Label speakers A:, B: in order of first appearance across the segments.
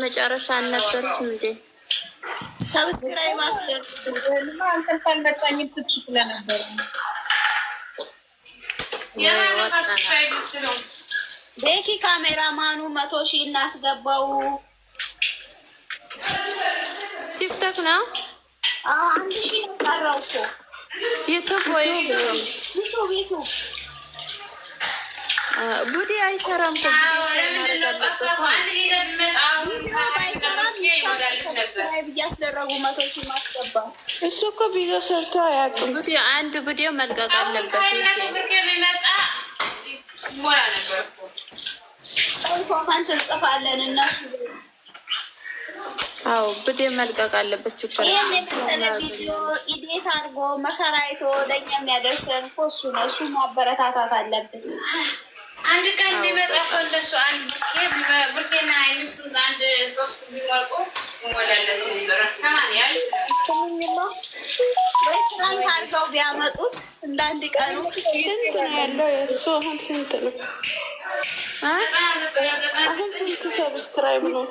A: መጨረሻ አልነበረሽ እንዴ?
B: ሰብስክራይብ አስደርጉ።
C: አንተን ካልመጣኝ ስትሽ ስለነበረ
B: ቤኪ ካሜራማኑ 100,000 እናስገባው።
A: ቲክቶክ ነው።
B: 1,000 ነው ቀረው እኮ
A: ዩቱብ ወይ
B: ዩቱብ
A: ቡዲ አይሰራም እኮ
B: እያስደረጉ 100,000 ማስገባት።
A: እሱ እኮ ቪዲዮ ሰርቶ አያውቅም። ቡዲ አንድ ቪዲዮ መልቀቅ አለበት።
B: ኮመንት እንጽፋለን እነሱ።
A: አዎ ቪዲዮ መልቀቅ አለበት። ችግር
B: ቪዲዮ ኢዴት አድርጎ መከራ አይቶ ወደኛ የሚያደርሰን እኮ እሱ ነው። እሱ ማበረታታት አለብን።
D: አንድ ቀን ቢመጣ እኮ እንደሱ አንድ ብርኬና አይምሱ አንድ 3 ቢሞቁ እንወላለን ነበር። ሰማንያል
B: ወይ ትናንት አድርገው ቢያመጡት እንዳንድ ቀኑ
A: ስንት ነው ያለው? የእሱ አሁን ስንት ነው? አሁን ስንት ሰብስክራይብ ነው?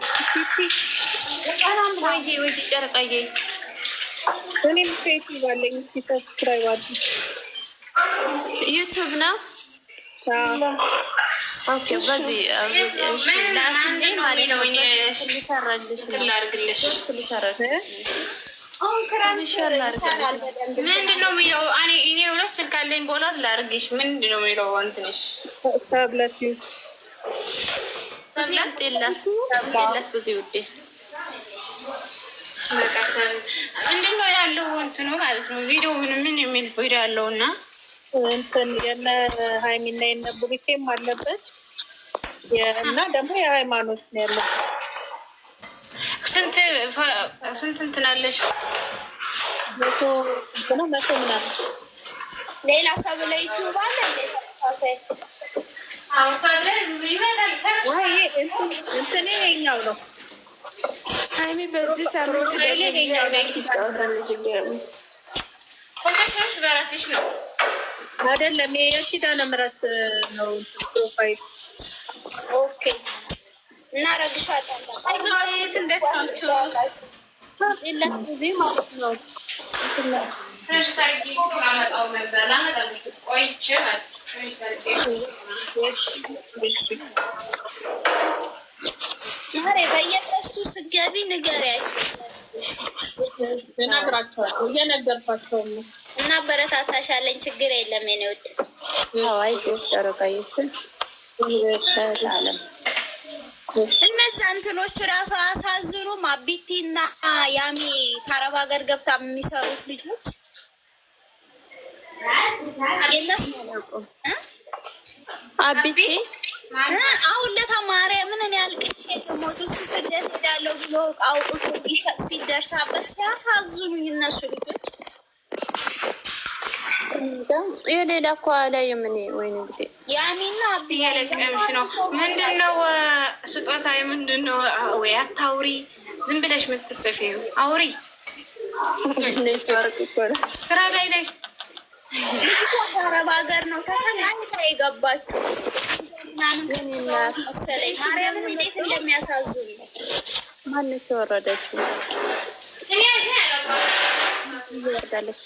A: ወይ ጨርቃዬ
C: እኔም ፌት ይባለኝ እስቲ ሰብስክራይብ አድርጉ።
A: ዩቱብ ነው። ኦኬ በዚህ
D: ምንድነው የሚለው? እኔ ሁለት ስልክ አለኝ። በሁለት ላድርግሽ። ምንድነው የሚለው? እንትንሽ
C: ሰብለት
A: የላት ብዙ ውዴ
D: ምንድነው ያለው? እንትኑ ማለት ነው ቪዲዮ ምን የሚል ቪዲዮ ያለው እና
C: እንትን የነ ሀይሚና የነ ቡሪኬም አለበት እና ደግሞ የሃይማኖት ነው ያለበት።
D: ስንት እንትን አለሽ?
C: 100 ምናምን።
B: ሌላ ሰብ ላይ ዩቱብ አለ
C: እንትን ይኸኛው ነው።
A: ሀይሚ በዚህ ሳምንት
C: ይኸኛው
D: ፎቶሽ በራስሽ ነው
C: አይደለም? የኪዳነ ምሕረት ነው ፕሮፋይል።
B: ኦኬ እናረግሻለን። በየፖስቱ ስትገቢ ንገሪያቸው።
C: እነግራቸዋለሁ፣ እየነገርኳቸው ነው።
B: እናበረታታሻለን። ችግር የለም የኔ ውድ። እነዛ እንትኖች ራሱ አያሳዝኑም? አቢቲና ያሚ ከአረብ ሀገር ገብታ የሚሰሩት ልጆች የነሱ
A: አቢቲ
B: አሁን ለተማሪ ምን ያልቅሽ የሞቱ እሱ ስደት ሄዳለሁ ብሎ አውጥቶ ሲደርሳበት ሲያሳዝኑኝ እነሱ ልጆች።
A: የሌላ እኮ ላይ ምን ወይ እንግዲህ
B: ያሚና አቢ
D: እየለቀምሽ ነው። ምንድነው ስጦታ? ምንድነው? ወይ አታውሪ፣ ዝም ብለሽ የምትጽፊው አውሪ። ስራ ላይ ነሽ።
B: አረብ ሀገር ነው ተሰናይታ የገባችው መሰለኝ። ማርያምን እንዴት እንደሚያሳዝኑ።
A: ማነች የወረደችው? ይወርዳለች።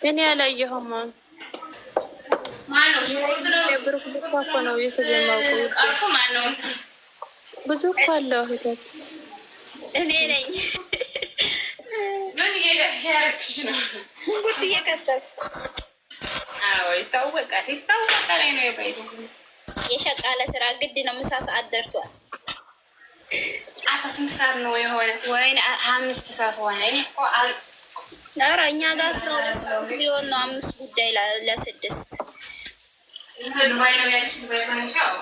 A: እኔ ያላየሁም። ብሩክ ብቻ እኮ ነው የተጀመረው። ብዙ እኮ አለው ሂደት።
B: እኔ ነኝ
D: ምን እያደረግሽ ነው?
B: ሽንኩርት እየከተፍኩ።
D: አዎ ይታወቃል። ነው የባይዘው
B: የሸቃለ ስራ ግድ ነው። ምሳ ሰዓት ደርሷል።
D: ስንት ሰዓት ነው የሆነ? ወይኔ 5 ሰዓት ሆነ። እኔ እኮ
B: ኧረ እኛ ጋር 12 ሰዓት ሊሆን ነው። 5 ጉዳይ ለ6
D: ዱባይ ነው ያለሽ? ዱባይ ማንሻው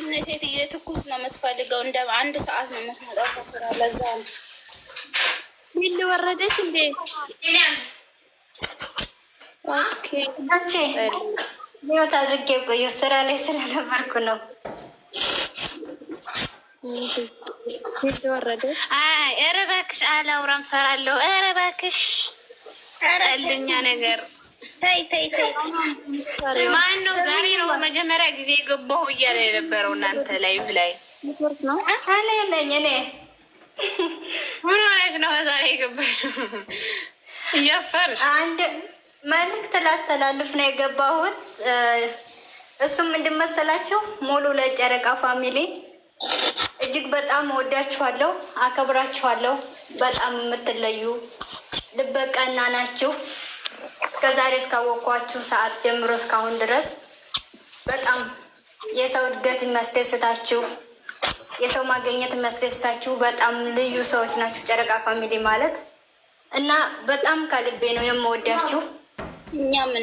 B: እነ ሴትዬ ትኩስ ነው የምትፈልገው። እንደ 1 ሰዓት ነው የምትመጣው ከስራ። ለዛ ነው
A: ምን ወረደች እንዴ? ኦኬ
E: አቼ ይወጣ አድርጌ ቆየ ስራ ላይ ስለነበርኩ ነው።
A: ወረደች።
D: ኧረ እባክሽ አላውራም፣ ፈራለሁ። ኧረ እባክሽ ጠልኛ ነገር
B: ተይ ተይ ተይ።
D: ማን ነው ዛሬ ነው መጀመሪያ ጊዜ የገባሁ እያለ የነበረው እናንተ ላይቭ ላይ
E: ነው። እኔ ነኝ እኔ።
D: ምን ሆነሽ ነው ዛሬ የገባሽው? እያፈርሽ
E: አንድ መልዕክት ላስተላልፍ ነው የገባሁት። እሱም እንድመሰላችሁ ሙሉ ለጨረቃ ፋሚሊ እጅግ በጣም ወዳችኋለሁ፣ አከብራችኋለሁ። በጣም የምትለዩ ልበቀና ናችሁ። እስከዛሬ እስካወቅኳችሁ ሰዓት ጀምሮ እስካሁን ድረስ በጣም የሰው እድገት የሚያስደስታችሁ፣ የሰው ማገኘት የሚያስደስታችሁ በጣም ልዩ ሰዎች ናችሁ ጨረቃ ፋሚሊ ማለት እና በጣም ከልቤ ነው የምወዳችሁ።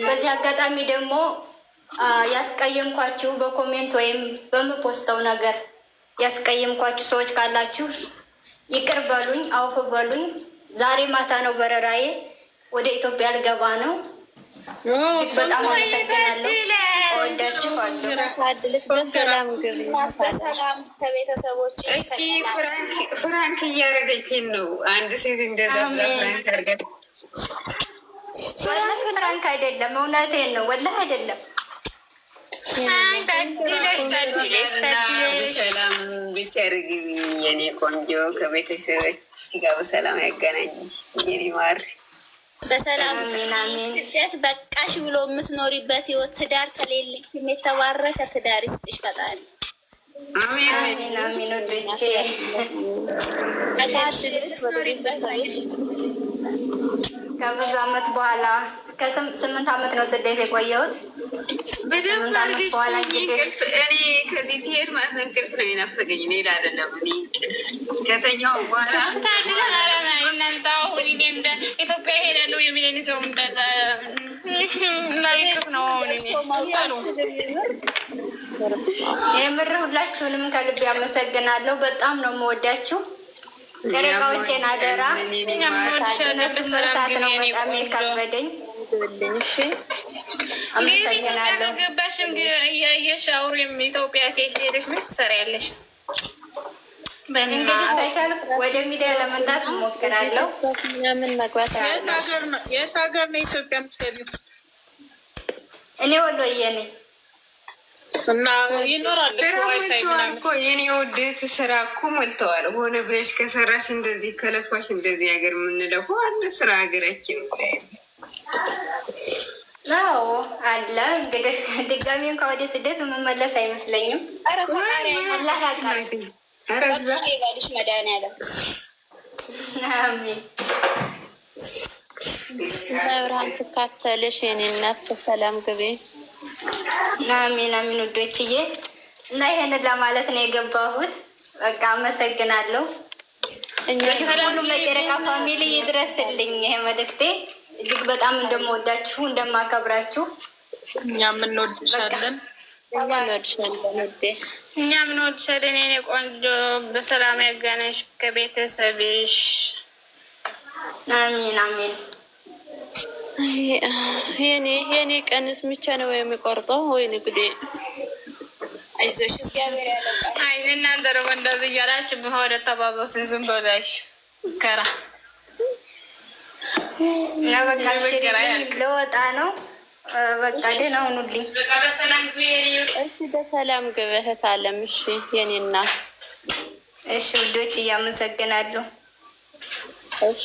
E: በዚህ አጋጣሚ ደግሞ ያስቀየምኳችሁ በኮሜንት ወይም በምፖስተው ነገር ያስቀየምኳችሁ ሰዎች ካላችሁ ይቅር በሉኝ፣ አውፍ በሉኝ። ዛሬ ማታ ነው በረራዬ፣ ወደ ኢትዮጵያ ልገባ ነው። እጅግ በጣም አመሰግናለሁ። እወዳችኋለሁ።
B: በሰላም ግቢ። በሰላም ከቤተሰቦች
F: ፍራንክ እያደረገችን ነው። አንድ ሴት እንደዛ ፍራንክ አድርገን
E: ፍራንክ አይደለም፣ እውነቴን ነው። ወላሂ አይደለም።
F: በሰላም ብቻ ርግቢ የኔ ቆንጆ፣ ከቤተሰቦች ጋር በሰላም ያገናኝሽ የኔ ማር።
B: በሰላም ስደት በቃሽ ብሎ የምትኖሪበት ህይወት፣ ትዳር ከሌለሽ የተባረከ ትዳር ይስጥሽ ፈጣሪ።
E: አሜን አሜን። ወዶቼ ከብዙ አመት በኋላ ከ8 አመት ነው ስደት የቆየሁት።
F: በደንብ አድርገሽ እንቅልፍ እኔ ከዚህ ትሄድ ማለት ነው እንቅልፍ ነው የናፈቀኝ፣ ሌላ አይደለም። እኔ እንቅልፍ ከተኛው በኋላ
D: እናንተ አሁን እኔ እንደ ኢትዮጵያ ሄዳለሁ የሚለኝ ሰው እንደዛ ላይቅፍ ነው።
E: የምር ሁላችሁንም ከልብ ያመሰግናለሁ። በጣም ነው የምወዳችሁ ጨረቃዎቼን። አደራ እነሱ መርሳት ነው በጣም የከበደኝ። አመሰግናለሁ።
D: ገባሽም እያየሽ አውሪም ኢትዮጵያ ሴት ሄደሽ ምን ትሰሪያለሽ?
E: እንግዲህ ከቻልኩ ወደ ሚዲያ ለመምጣት እሞክራለሁ።
C: የት ሀገር ነው ኢትዮጵያ የምትገቢው?
E: እኔ ወሎዬ ነኝ
C: እና ይኖራል
F: እኮ የኔ ውዴት ስራ እኮ ሞልተዋል። ሆነ ብለሽ ከሰራሽ እንደዚህ ከለፋሽ እንደዚህ ሀገር የምንለፈው አለ ስራ ሀገራችን
E: ነው አለ። እንግዲህ ድጋሚ እንኳ ወደ ስደት የምመለስ አይመስለኝም።
B: ባልሽ መድኃኒዓለም
E: አሜን።
G: ብርሃን ትካተልሽ የኔ እናት በሰላም ግቢ።
E: አሜን አሜን። ውዶችዬ እና ይሄንን ለማለት ነው የገባሁት። በቃ አመሰግናለሁ። ሁሉም ለጨረቃ ፋሚሊ ይድረስልኝ ይሄ መልእክቴ። እጅግ በጣም እንደምወዳችሁ እንደማከብራችሁ
C: እኛም እንወድሻለን።
D: እኛም እንወድሻለን የኔ ቆንጆ። በሰላም ያገናኝሽ ከቤተሰብሽ።
E: አሚን አሚን።
G: የኔ ቀንስ ብቻ ነው የሚቆርጠው ወይ ንግዴ?
B: አይዞሽ እግዚአብሔር ያለቃል።
D: አይ እናንተ ደግሞ እንደዚህ እያላችሁ በሆነ ተባበስን ዝም በላሽ ከራ
E: እና በቃ ለወጣ ነው። በቃ ደህና ሁኑልኝ።
G: እሺ በሰላም ግቢ እህት አለም። እሺ የኔ እናት።
E: እሺ ውዶች እያመሰግናለሁ።
G: እሺ